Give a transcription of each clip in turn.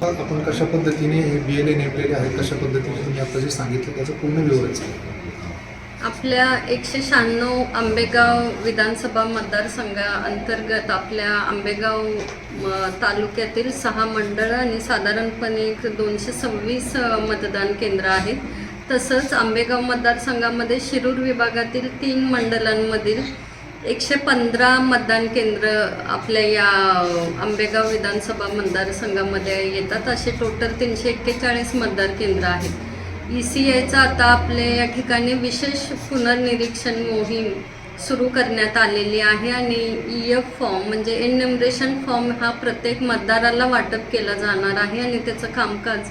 आपण कशा पद्धतीने हे BLA नेमलेले आहेत, कशा पद्धतीने तुम्ही आता जे सांगितलं त्याचं पूर्ण विवरण सांगा. आपल्या 196 आंबेगाव विधानसभा मतदारसंघाअंतर्गत आपल्या आंबेगाव तालुक्यातील 6 मंडळं आणि साधारणपणे 226 मतदान केंद्र आहेत. तसंच आंबेगाव मतदारसंघामध्ये शिरूर विभागातील 3 मंडलांमधील 115 मतदान केंद्र आपल्या या आंबेगाव विधानसभा मतदारसंघामध्ये येतात. असे टोटल 341 मतदार केंद्र आहेत. ECIचा आता आपल्या या ठिकाणी विशेष पुनर्निरीक्षण मोहीम सुरू करण्यात आलेली आहे आणि EF फॉर्म म्हणजे एन्युमरेशन फॉर्म हा प्रत्येक मतदाराला वाटप केला जाणार आहे आणि त्याचं कामकाज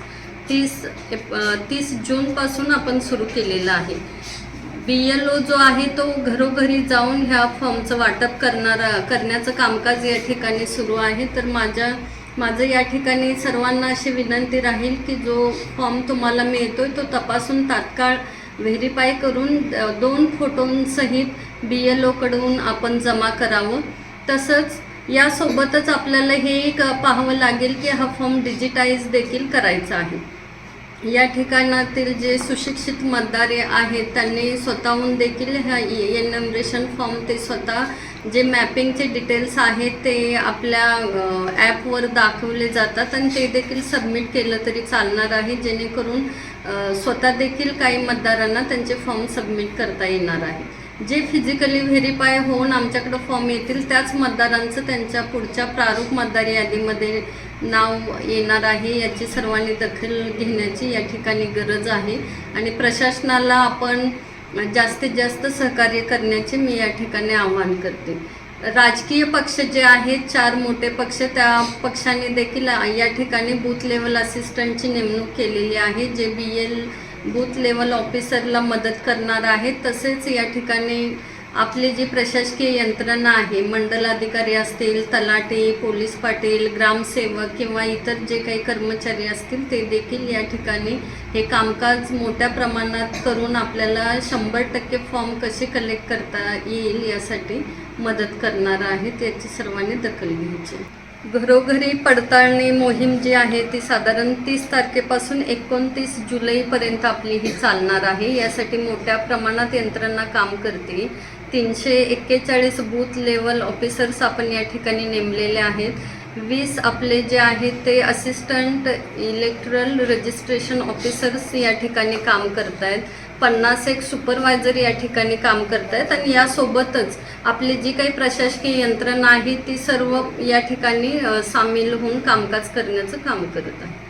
30 जूनपासून आपण सुरू केलेलं आहे. BLO जो आहे तो घरोघरी जाऊन ह्या फॉर्मचं वाटप करण्याचं कामकाज या ठिकाणी सुरू आहे. तर माझं या ठिकाणी सर्वांना अशी विनंती राहील की जो फॉर्म तुम्हाला मिळतोय तो तपासून तात्काळ व्हेरीफाय करून 2 फोटोंसहित BLO कडून आपण जमा करावं. तसंच यासोबतच आपल्याला हे एक पाहावं लागेल की हा फॉर्म डिजिटाईज देखील करायचा आहे. या ठिकाणातील जे सुशिक्षित मतदार आहेत त्यांनी स्वतःहून देखील ह्या एन्युमरेशन फॉर्म ते स्वतः जे मॅपिंगचे डिटेल्स आहेत ते आपल्या ॲपवर दाखवले जातात आणि ते देखील सबमिट केलं तरी चालणार आहे, जेणेकरून स्वतः देखील काही मतदारांना त्यांचे फॉर्म सबमिट करता येणार आहे. जे फिजिकली व्हेरीफाय होऊन आमच्याकडं फॉर्म येतील त्याच मतदारांचं त्यांच्या पुढच्या प्रारूप मतदार यादीमध्ये नाव येणार आहे. याची सर्वांनी दखल घेण्याची या ठिकाणी गरज आहे आणि प्रशासनाला आपण जास्तीत जास्त सहकार्य करण्याचे मी या ठिकाणी आवाहन करते. राजकीय पक्ष जे आहेत 4 मोठे पक्ष, त्या पक्षांनी देखील या ठिकाणी बूथ लेवल असिस्टंटची नेमणूक केलेली आहे, जे BL बूथ लेवल ऑफिसरला मदत करणार आहेत. तसेच या ठिकाणी आपली जी प्रशासकीय यंत्रणा आहे, मंडलाधिकारी असतील, तलाठी, पोलीस पाटील, ग्रामसेवक किंवा इतर जे काही कर्मचारी असतील ते देखील या ठिकाणी हे कामकाज मोठ्या प्रमाणात करून आपल्याला 100% फॉर्म कसे कलेक्ट करता येईल यासाठी मदत करणार आहेत. याची सर्वांनी दखल घ्यायची. घरोघरी पडताळणी मोहीम जी आहे ती साधारण 30 तारखेपासून 29 जुलैपर्यंत आपली ही चालणार आहे. यासाठी मोठ्या प्रमाणात यंत्रणा काम करते. 341 बूथ लेवल ऑफिसर्स आपण या ठिकाणी नेमलेले आहेत. 20 आपले जे आहेत ते असिस्टंट इलेक्टरल रजिस्ट्रेशन ऑफिसर्स या ठिकाणी काम करत आहेत. 51 सुपरवायझर या ठिकाणी काम करत आहेत आणि यासोबतच आपली जी काही प्रशासकीय यंत्रणा आहे ती सर्व या ठिकाणी सामील होऊन कामकाज करण्याचं काम करत आहे.